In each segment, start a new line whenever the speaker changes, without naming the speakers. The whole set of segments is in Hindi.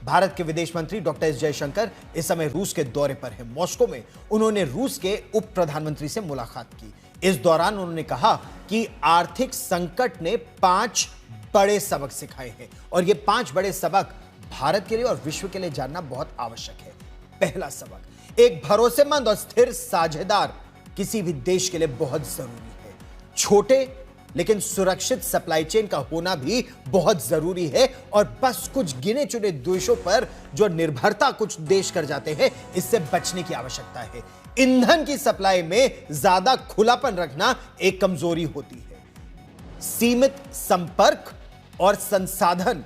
भारत के विदेश मंत्री डॉक्टर एस जयशंकर इस समय रूस के दौरे पर हैं। मॉस्को में उन्होंने रूस के उप प्रधानमंत्री से मुलाकात की। इस दौरान उन्होंने कहा कि आर्थिक संकट ने 5 बड़े सबक सिखाए हैं और ये 5 बड़े सबक भारत के लिए और विश्व के लिए जानना बहुत आवश्यक है। पहला सबक, एक भरोसेमंद और स्थिर साझेदार किसी भी देश के लिए बहुत जरूरी है। छोटे लेकिन सुरक्षित सप्लाई चेन का होना भी बहुत जरूरी है और बस कुछ गिने चुने देशों पर जो निर्भरता कुछ देश कर जाते हैं, इससे बचने की आवश्यकता है। ईंधन की सप्लाई में ज्यादा खुलापन रखना एक कमजोरी होती है। सीमित संपर्क और संसाधन,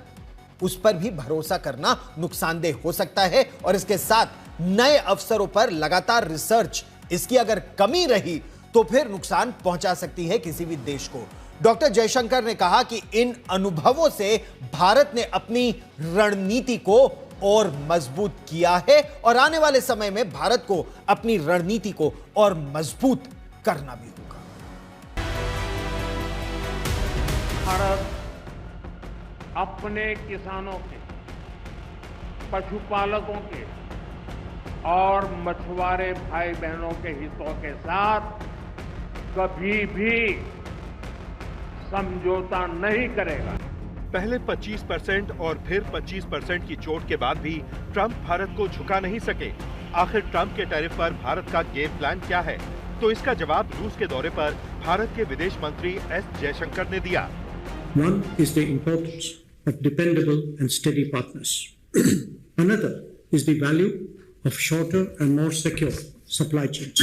उस पर भी भरोसा करना नुकसानदेह हो सकता है और इसके साथ नए अवसरों पर लगातार रिसर्च, इसकी अगर कमी रही तो फिर नुकसान पहुंचा सकती है किसी भी देश को। डॉक्टर जयशंकर ने कहा कि इन अनुभवों से भारत ने अपनी रणनीति को और मजबूत किया है और आने वाले समय में भारत को अपनी रणनीति को और मजबूत करना भी होगा।
भारत अपने किसानों के, पशुपालकों के और मछुआरे भाई बहनों के हितों के साथ कभी भी समझौता नहीं करेगा।
पहले 25% और फिर 25% की चोट के बाद भी ट्रंप भारत को झुका नहीं सके। आखिर ट्रंप के टैरिफ पर भारत का गेम प्लान क्या है? तो इसका जवाब रूस के दौरे पर भारत के विदेश मंत्री एस जयशंकर ने दिया।
One is the importance of dependable and steady partners. Another is the value of shorter and more secure supply chains.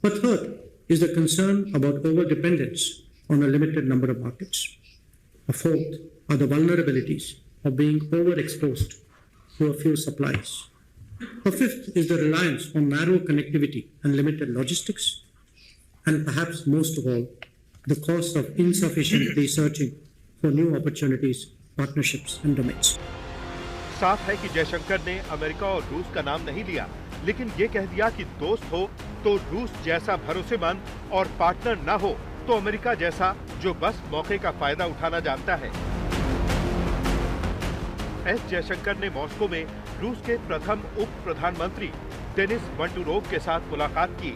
But third is the concern about over-dependence on a limited number of markets. A fourth are the vulnerabilities of being overexposed to a few supplies. A fifth is the reliance on narrow connectivity and limited logistics. And perhaps most of all, the cost of insufficiently searching for new opportunities, partnerships and domains.
साफ है कि जयशंकर ने अमेरिका और रूस का नाम नहीं लिया, लेकिन ये कह दिया कि दोस्त हो तो रूस जैसा भरोसेमंद और पार्टनर न हो तो अमेरिका जैसा जो बस मौके का फायदा उठाना जानता है। एस जयशंकर ने मॉस्को में रूस के प्रथम उप प्रधानमंत्री डेनिस मंटुरोव के साथ मुलाकात की।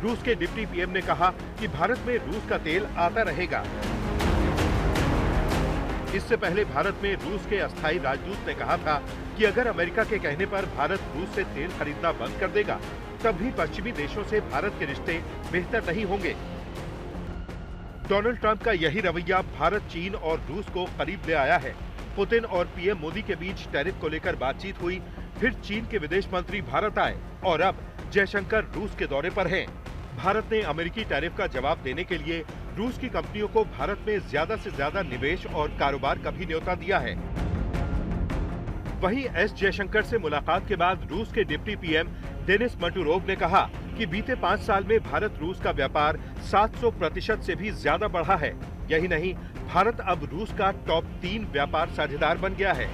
रूस के डिप्टी पीएम ने कहा कि भारत में रूस का तेल आता रहेगा। इससे पहले भारत में रूस के अस्थायी राजदूत ने कहा था कि अगर अमेरिका के कहने पर भारत रूस से तेल खरीदना बंद कर देगा, तब भी पश्चिमी देशों से भारत के रिश्ते बेहतर नहीं होंगे। डोनाल्ड ट्रंप का यही रवैया भारत, चीन और रूस को करीब ले आया है। पुतिन और पीएम मोदी के बीच टैरिफ को लेकर बातचीत हुई, फिर चीन के विदेश मंत्री भारत आए और अब जयशंकर रूस के दौरे पर हैं। भारत ने अमेरिकी टैरिफ का जवाब देने के लिए रूस की कंपनियों को भारत में ज्यादा से ज्यादा निवेश और कारोबार का भी न्योता दिया है। वहीं एस जयशंकर से मुलाकात के बाद रूस के डिप्टी पीएम डेनिस मंटुरोव ने कहा कि बीते 5 साल में भारत रूस का व्यापार 700% से भी ज्यादा बढ़ा है। यही नहीं, भारत अब रूस का टॉप 3 व्यापार साझेदार बन गया है।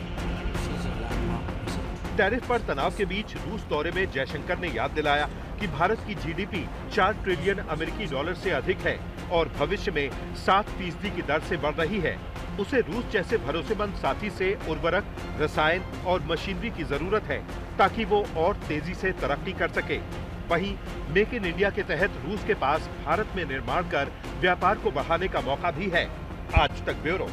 टैरिफ पर तनाव के बीच रूस दौरे में जयशंकर ने याद दिलाया कि भारत की जीडीपी 4 ट्रिलियन अमेरिकी डॉलर से अधिक है और भविष्य में 7% की दर से बढ़ रही है। उसे रूस जैसे भरोसेमंद साथी से उर्वरक, रसायन और मशीनरी की जरूरत है ताकि वो और तेजी से तरक्की कर सके। वहीं मेक इन इंडिया के तहत रूस के पास भारत में निर्माण कर व्यापार को बढ़ाने का मौका भी है। आज तक ब्यूरो।